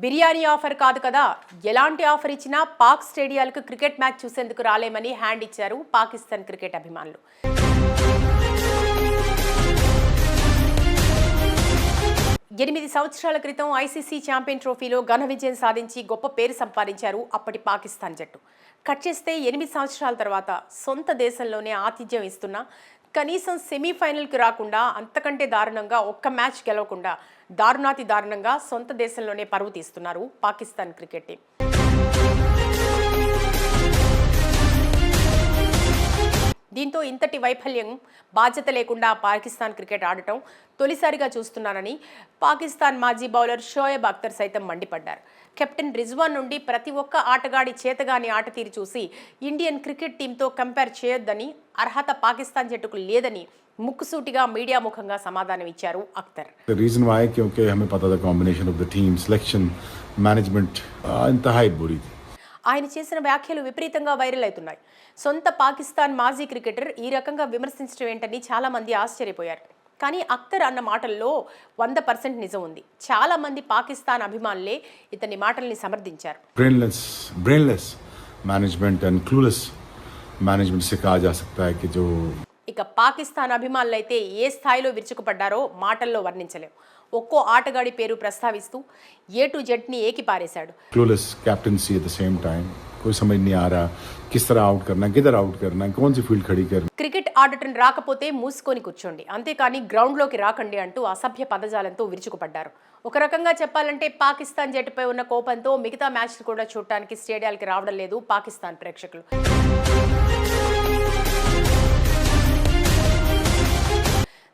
Biryani offer కాదు కదా, ఎలాంటి ఆఫర్ ఇచ్చినా పాక్ స్టేడియాలకు క్రికెట్ మ్యాచ్ చూసేందుకు రాలేమని హ్యాండ్ ఇచ్చారు పాకిస్తాన్ క్రికెట్ అభిమానులు. 8 సంవత్సరాల క్రితం ఐసీసీ ఛాంపియన్ ట్రోఫీలో ఘన విజయం సాధించి గొప్ప పేరు సంపాదించారు అప్పటి పాకిస్తాన్ జట్టు. కట్ చేస్తే 8 సంవత్సరాల తర్వాత సొంత దేశంలోనే ఆతిథ్యం ఇస్తున్నా కనీసం సెమీఫైనల్కి రాకుండా, అంతకంటే దారుణంగా ఒక్క మ్యాచ్ గెలవకుండా దారుణాతి దారుణంగా సొంత దేశంలోనే పరువు తీస్తున్నారు పాకిస్తాన్ క్రికెట్ టీం. దీంతో ఇంతటి వైఫల్యం బాధ్యత లేకుండా పాకిస్తాన్ క్రికెట్ ఆడటం తొలిసారిగా చూస్తున్నారని పాకిస్తాన్ మాజీ బౌలర్ షోయబ్ అఖ్తర్ సైతం మండిపడ్డారు. కెప్టెన్ రిజ్వాన్ నుండి ప్రతి ఒక్క ఆటగాడి చేతగాని ఆట తీరు చూసి ఇండియన్ క్రికెట్ టీంతో కంపేర్ చేయొద్దని, అర్హత పాకిస్తాన్ జట్టుకు లేదని ముక్కుసూటిగా మీడియా ముఖంగా సమాధానం ఇచ్చారు అఖ్తర్. రీజన్ వై క్యూంకి హమే పతా థా combination of the team selection management ఇంతహాయి బురీ. ఆయన చేసిన వ్యాఖ్యలు విపరీతంగా వైరల్ అవుతున్నాయి. సొంత పాకిస్తాన్ మాజీ క్రికెటర్ ఈ రకంగా విమర్శించడం ఏంటని చాలా మంది ఆశ్చర్యపోయారు. కానీ అఖ్తర్ అన్న మాటల్లో 100% నిజం ఉంది. చాలా మంది పాకిస్తాన్ అభిమానులే ఇతని మాటల్ని సమర్థించారు. Brainless management and clueless management సే కహా జా సక్తా హై కి జో. ఇక పాకిస్తాన్ అభిమానులైతే ఏ స్థాయిలో విరుచుకుపడ్డారో మాటల్లో వర్ణించలేం. ఒక్కో ఆటగాడి పేరు ప్రస్తావిస్తూ ఏ టు జెడ్ ని ఏకిపారేశాడు. Clueless captaincy at the same time कोई समझ नहीं आ रहा किस तरह आउट करना, किधर आउट करना, कौन सी फील्ड खड़ी करना. క్రికెట్ ఆడటం రాకపోతే మూసుకొని కూర్చోండి, అంతేకాని గ్రౌండ్లోకి రాకండి అంటూ అసభ్య పదజాలంతో విరుచుకుపడ్డారు. ఒక రకంగా చెప్పాలంటే పాకిస్తాన్ జట్టుపై ఉన్న కోపంతో మిగతా మ్యాచ్లు కూడా చూడటానికి స్టేడియాలకి రావడం లేదు పాకిస్తాన్ ప్రేక్షకులు.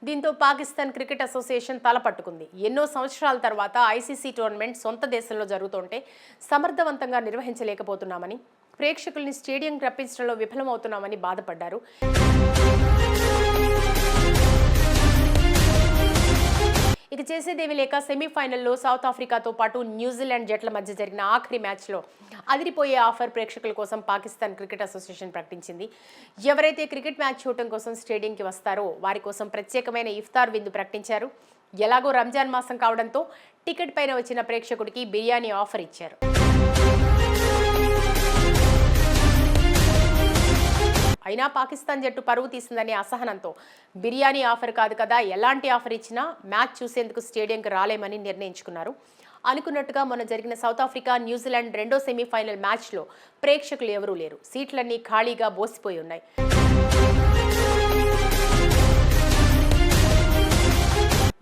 దీంతో పాకిస్తాన్ క్రికెట్ అసోసియేషన్ తలపట్టుకుంది. ఎన్నో సంవత్సరాల తర్వాత ఐసీసీ టోర్నమెంట్ సొంత దేశంలో జరుగుతుంటే సమర్థవంతంగా నిర్వహించలేకపోతున్నామని, ప్రేక్షకుల్ని స్టేడియం రప్పించడంలో విఫలమవుతున్నామని బాధపడ్డారు. ఇక చేసేదేమీ లేక సెమీఫైనల్లో సౌత్ ఆఫ్రికాతో పాటు న్యూజిలాండ్ జట్ల మధ్య జరిగిన ఆఖరి మ్యాచ్లో అదిరిపోయే ఆఫర్ ప్రేక్షకుల కోసం పాకిస్తాన్ క్రికెట్ అసోసియేషన్ ప్రకటించింది. ఎవరైతే క్రికెట్ మ్యాచ్ చూడటం కోసం స్టేడియంకి వస్తారో వారి కోసం ప్రత్యేకమైన ఇఫ్తార్ విందు ప్రకటించారు. ఎలాగో రంజాన్ మాసం కావడంతో టికెట్ పైన వచ్చిన ప్రేక్షకుడికి బిర్యానీ ఆఫర్ ఇచ్చారు. అయినా పాకిస్తాన్ జట్టు పరువు తీసిందనే అసహనంతో బిర్యానీ ఆఫర్ కాదు కదా, ఎలాంటి ఆఫర్ ఇచ్చినా మ్యాచ్ చూసేందుకు స్టేడియంకి రాలేమని నిర్ణయించుకున్నారు. అనుకున్నట్టుగా మొన్న జరిగిన సౌత్ ఆఫ్రికా న్యూజిలాండ్ రెండో సెమీఫైనల్ మ్యాచ్లో ప్రేక్షకులు ఎవరూ లేరు. సీట్లన్నీ ఖాళీగా బోసిపోయి ఉన్నాయి.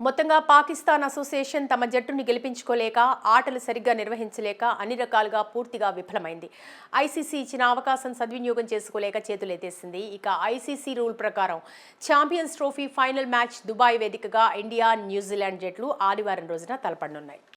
మొత్తంగా పాకిస్తాన్ అసోసియేషన్ తమ జట్టును గెలిపించుకోలేక, ఆటలు సరిగ్గా నిర్వహించలేక అన్ని రకాలుగా పూర్తిగా విఫలమైంది. ఐసీసీ ఇచ్చిన అవకాశం సద్వినియోగం చేసుకోలేక చేతులెత్తేసింది. ఇక ఐసీసీ రూల్ ప్రకారం champions trophy final match Dubai వేదికగా ఇండియా, న్యూజిలాండ్ జట్లు ఆదివారం రోజున తలపడనున్నాయి.